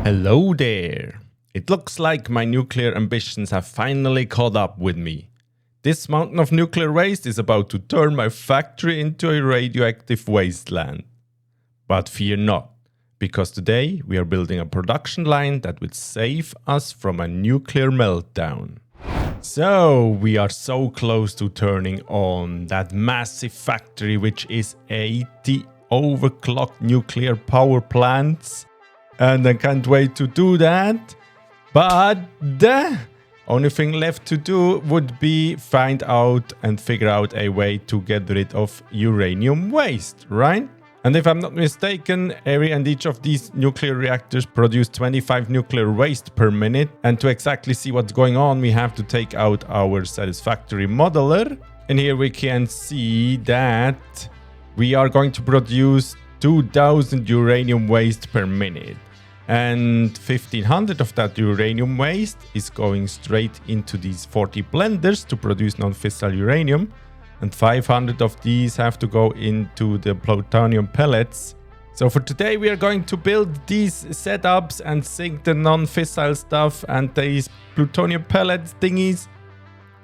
Hello there! It looks like my nuclear ambitions have finally caught up with me. This mountain of nuclear waste is about to turn my factory into a radioactive wasteland. But fear not, because today we are building a production line that will save us from a nuclear meltdown. So, we are so close to turning on that massive factory, which is 80 overclocked nuclear power plants. And I can't wait to do that. But the only thing left to do would be find out and figure out a way to get rid of uranium waste, right? And if I'm not mistaken, every and each of these nuclear reactors produce 25 nuclear waste per minute. And to exactly see what's going on, we have to take out our Satisfactory modeler. And here we can see that we are going to produce 2000 uranium waste per minute. And 1500 of that uranium waste is going straight into these 40 blenders to produce non-fissile uranium. And 500 of these have to go into the plutonium pellets. So for today we are going to build these setups and sink the non-fissile stuff and these plutonium pellets thingies.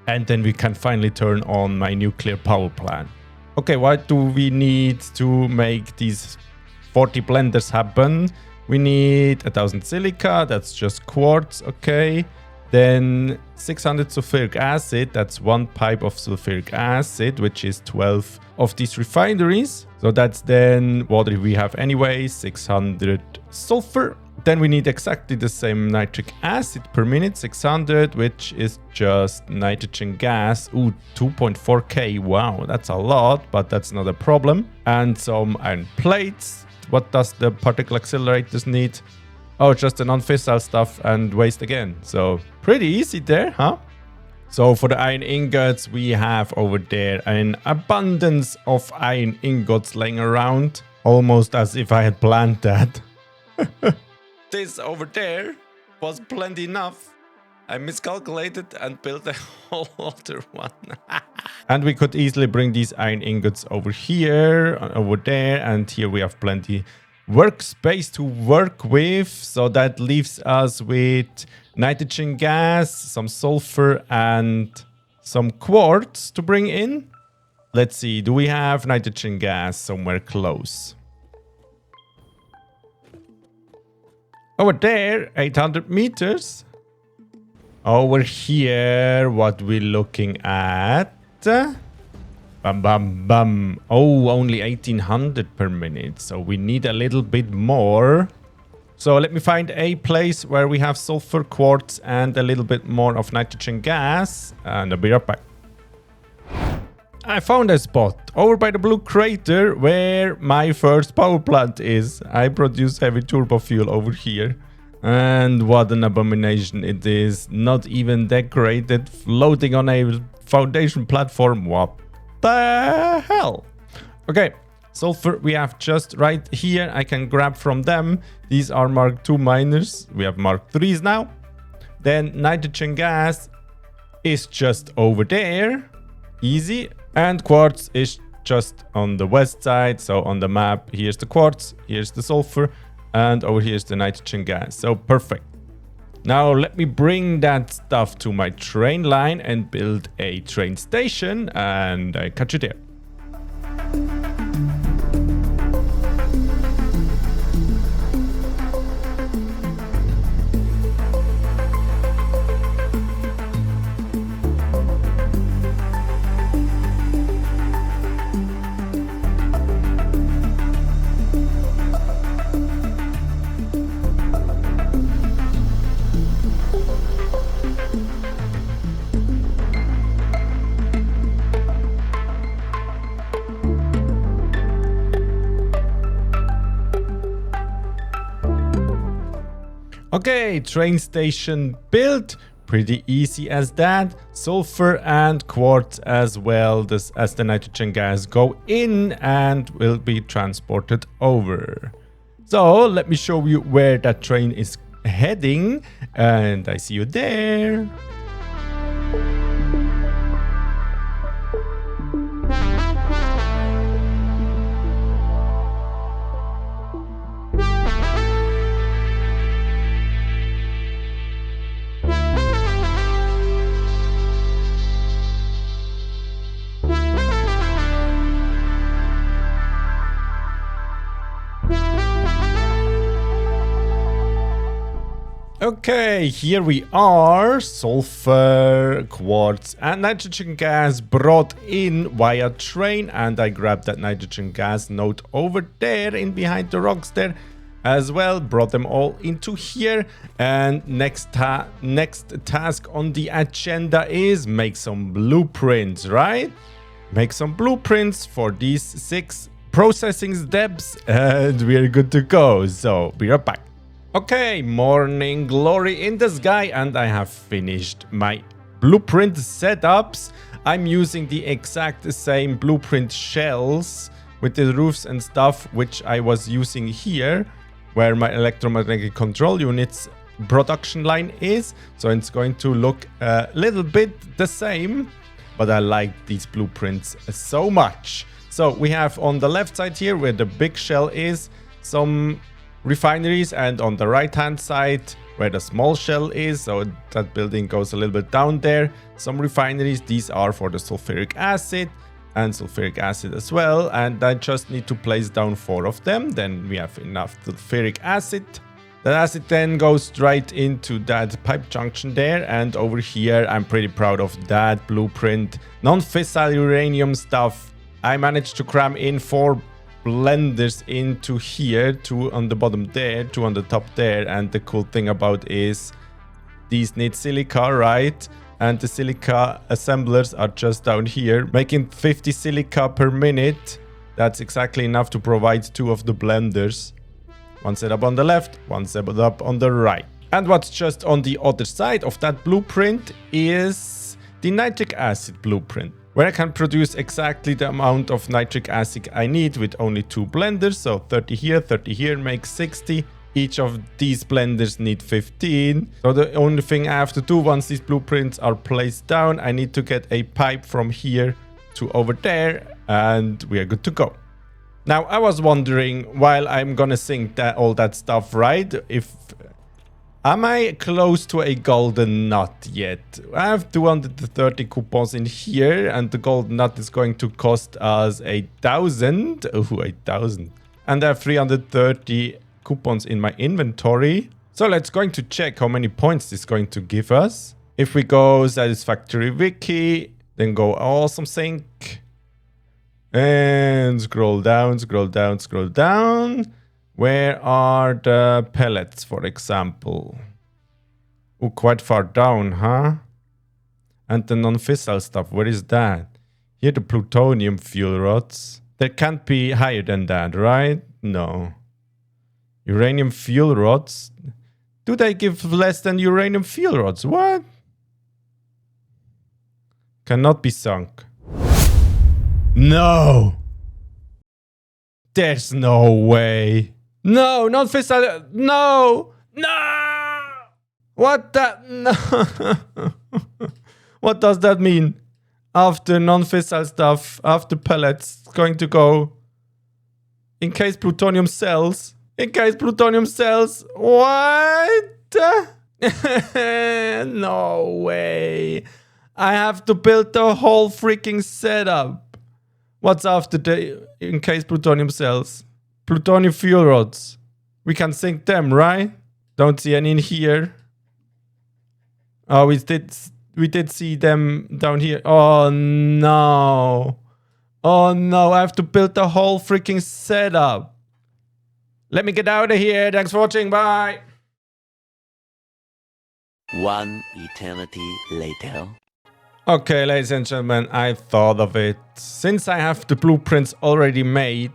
And then we can finally turn on my nuclear power plant. Okay, what do we need to make these 40 blenders happen? We need 1000 silica, that's just quartz, okay. Then 600 sulfuric acid, that's one pipe of sulfuric acid, which is 12 of these refineries. So that's then what we have anyway, 600 sulfur. Then we need exactly the same nitric acid per minute, 600, which is just nitrogen gas. Ooh, 2.4k, wow, that's a lot, but that's not a problem. And some iron plates. What does the particle accelerators need? Oh, just the non-fissile stuff and waste again. So pretty easy there, huh? So for the iron ingots, we have over there an abundance of iron ingots laying around. Almost as if I had planned that. This over there was plenty enough. I miscalculated and built a whole other one. And we could easily bring these iron ingots over here, over there, and here we have plenty workspace to work with. So that leaves us with nitrogen gas, some sulfur, and some quartz to bring in. Let's see, do we have nitrogen gas somewhere close? Over there, 800 meters. Over here, what we're looking at? Bam, bam, bam. Oh, only 1800 per minute. So we need a little bit more. So let me find a place where we have sulfur, quartz, and a little bit more of nitrogen gas. And I'll be right back. I found a spot over by the blue crater where my first power plant is. I produce heavy turbo fuel over here. And what an abomination it is. Not even decorated, floating on a foundation platform. What the hell? Okay, sulfur we have just right here. I can grab from them. These are Mark II miners. We have Mark IIIs now. Then nitrogen gas is just over there. Easy. And quartz is just on the west side. So on the map, here's the quartz, here's the sulfur. And over here is the nitrogen gas. So perfect. Now let me bring that stuff to my train line and build a train station. And I catch you there. Okay, train station built. Pretty easy as that. Sulfur and quartz as well as the nitrogen gas go in and will be transported over. So let me show you where that train is heading. And I see you there. Okay, here we are. Sulfur, quartz, and nitrogen gas brought in via train. And I grabbed that nitrogen gas node over there in behind the rocks there as well. Brought them all into here. And next task on the agenda is make some blueprints, right? Make some blueprints for these 6 processing steps and we're good to go. So be right back. Okay, morning glory in the sky, and I have finished my blueprint setups. I'm using the exact same blueprint shells with the roofs and stuff which I was using here where my electromagnetic control units production line is. So it's going to look a little bit the same, but I like these blueprints so much. So we have on the left side here where the big shell is some refineries, and on the right hand side where the small shell is, so that building goes a little bit down there, some refineries. These are for the sulfuric acid and sulfuric acid as well, and I just need to place down 4 of them. Then we have enough sulfuric acid. That acid then goes straight into that pipe junction there, and over here I'm pretty proud of that blueprint. Non-fissile uranium stuff. I managed to cram in 4 blenders into here, 2 on the bottom there, 2 on the top there. And the cool thing about is these need silica, right? And the silica assemblers are just down here, making 50 silica per minute. That's exactly enough to provide 2 of the blenders. One setup on the left, one setup on the right. And what's just on the other side of that blueprint is the nitric acid blueprint, where I can produce exactly the amount of nitric acid I need with only 2 blenders. So 30 here makes 60. Each of these blenders need 15. So the only thing I have to do once these blueprints are placed down, I need to get a pipe from here to over there, and we are good to go. Now I was wondering, while I'm gonna sink all that stuff, right? Am I close to a golden nut yet? I have 230 coupons in here, and the golden nut is going to cost us 8,000. Oh, 8,000. And I have 330 coupons in my inventory. So let's going to check how many points this is going to give us. If we go Satisfactory Wiki, then go Awesome Sync. And scroll down, scroll down, scroll down. Where are the pellets, for example? Oh, quite far down, huh? And the non-fissile stuff, where is that? Here, the plutonium fuel rods. They can't be higher than that, right? No. Uranium fuel rods? Do they give less than uranium fuel rods? What? Cannot be sunk. No! There's no way. No, not fissile. No! No! What that? No! What does that mean? After non-fissile stuff, after pellets, it's going to go. In case plutonium sells. In case plutonium sells. What? No way. I have to build the whole freaking setup. What's after the in case plutonium sells? Plutonium fuel rods. We can sink them, right? Don't see any in here. Oh, we did see them down here. Oh no. Oh no, I have to build the whole freaking setup. Let me get out of here. Thanks for watching. Bye. One eternity later. Okay, ladies and gentlemen, I thought of it. Since I have the blueprints already made,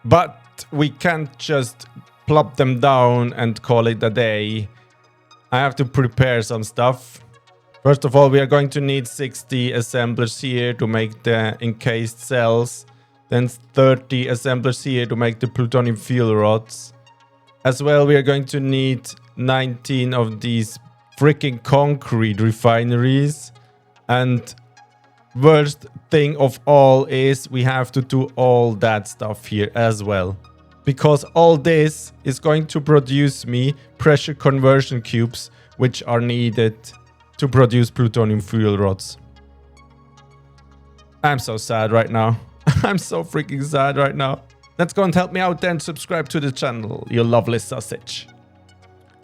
but we can't just plop them down and call it a day. I have to prepare some stuff. First of all, we are going to need 60 assemblers here to make the encased cells. Then 30 assemblers here to make the plutonium fuel rods. As well, we are going to need 19 of these freaking concrete refineries. And worst thing of all is we have to do all that stuff here as well. Because all this is going to produce me pressure conversion cubes, which are needed to produce plutonium fuel rods. I'm so sad right now. I'm so freaking sad right now. Let's go and help me out then. Subscribe to the channel, you lovely sausage.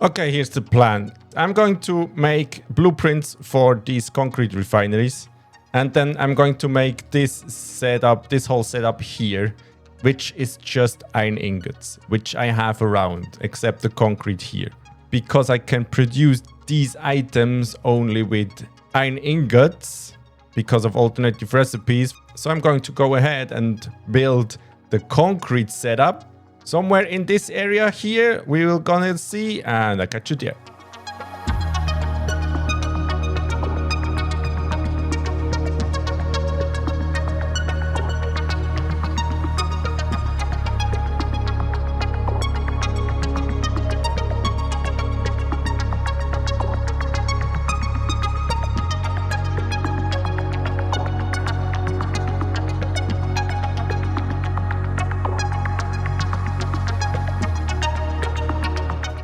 Okay, here's the plan. I'm going to make blueprints for these concrete refineries. And then I'm going to make this setup, this whole setup here, which is just iron ingots, which I have around, except the concrete here. Because I can produce these items only with iron ingots because of alternative recipes. So I'm going to go ahead and build the concrete setup. Somewhere in this area here, we will gonna see, and I catch you there.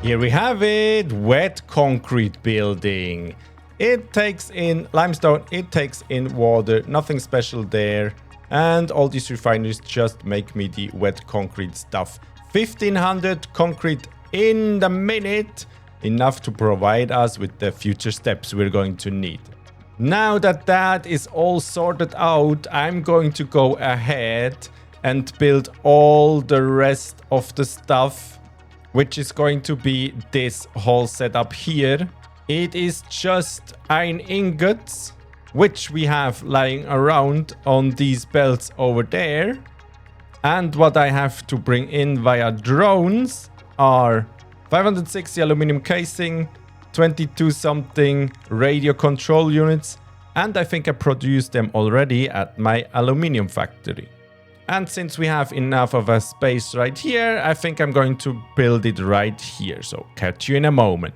Here we have it, wet concrete building. It takes in limestone, it takes in water, nothing special there. And all these refineries just make me the wet concrete stuff. 1500 concrete in the minute, enough to provide us with the future steps we're going to need. Now that that is all sorted out, I'm going to go ahead and build all the rest of the stuff, which is going to be this whole setup here. It is just iron ingots, which we have lying around on these belts over there. And what I have to bring in via drones are 560 aluminum casing, 22 something radio control units, and I think I produced them already at my aluminium factory. And since we have enough of a space right here, I think I'm going to build it right here. So catch you in a moment.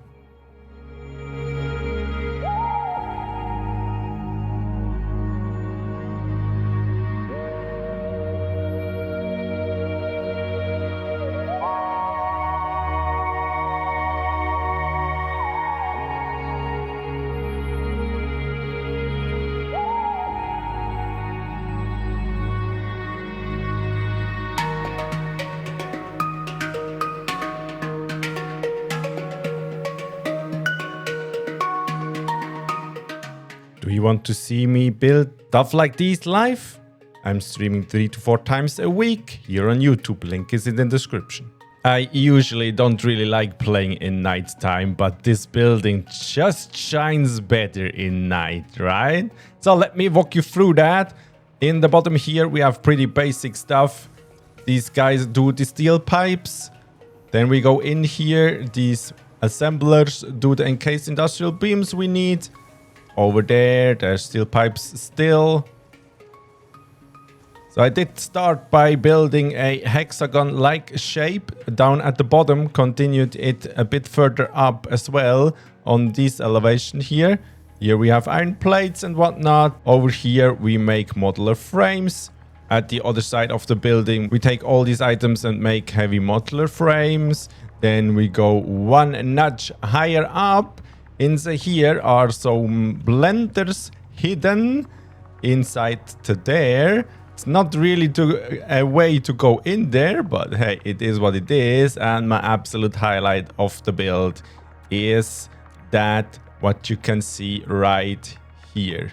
Do you want to see me build stuff like these live? I'm streaming 3 to 4 times a week here on YouTube, link is in the description. I usually don't really like playing in night time, but this building just shines better in night, right? So let me walk you through that. In the bottom here we have pretty basic stuff. These guys do the steel pipes. Then we go in here, these assemblers do the encased industrial beams we need. Over there, there's steel pipes still. So I did start by building a hexagon-like shape down at the bottom, continued it a bit further up as well on this elevation here. Here we have iron plates and whatnot. Over here we make modular frames. At the other side of the building, we take all these items and make heavy modular frames. Then we go one notch higher up. Inside here are some blenders hidden inside to there. It's not really a way to go in there, but hey, it is what it is. And my absolute highlight of the build is that what you can see right here.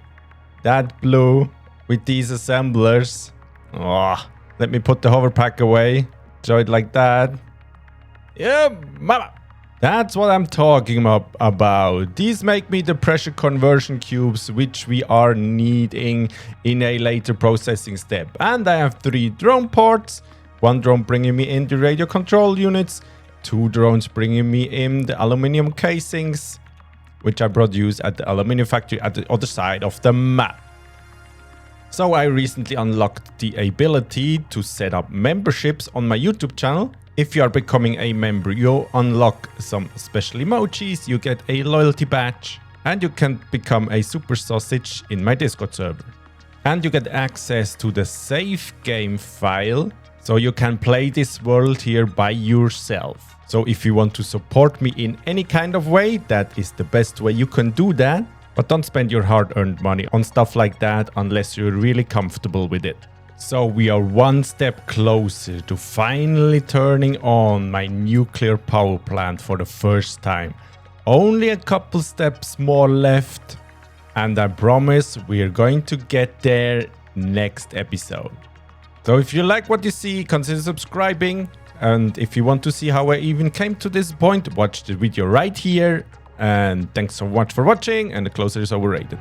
That blue with these assemblers. Oh, let me put the hover pack away. Show it like that. Yeah, mama. That's what I'm talking about. These make me the pressure conversion cubes, which we are needing in a later processing step. And I have 3 drone ports. 1 drone bringing me in the radio control units. 2 drones bringing me in the aluminum casings, which I produce at the aluminum factory at the other side of the map. So I recently unlocked the ability to set up memberships on my YouTube channel. If you are becoming a member, you unlock some special emojis, you get a loyalty badge, and you can become a super sausage in my Discord server. And you get access to the save game file, so you can play this world here by yourself. So if you want to support me in any kind of way, that is the best way you can do that. But don't spend your hard-earned money on stuff like that unless you're really comfortable with it. So we are one step closer to finally turning on my nuclear power plant for the first time. Only a couple steps more left, and I promise we are going to get there next episode. So if you like what you see, consider subscribing, and if you want to see how I even came to this point, watch the video right here. And thanks so much for watching, and the closer is overrated.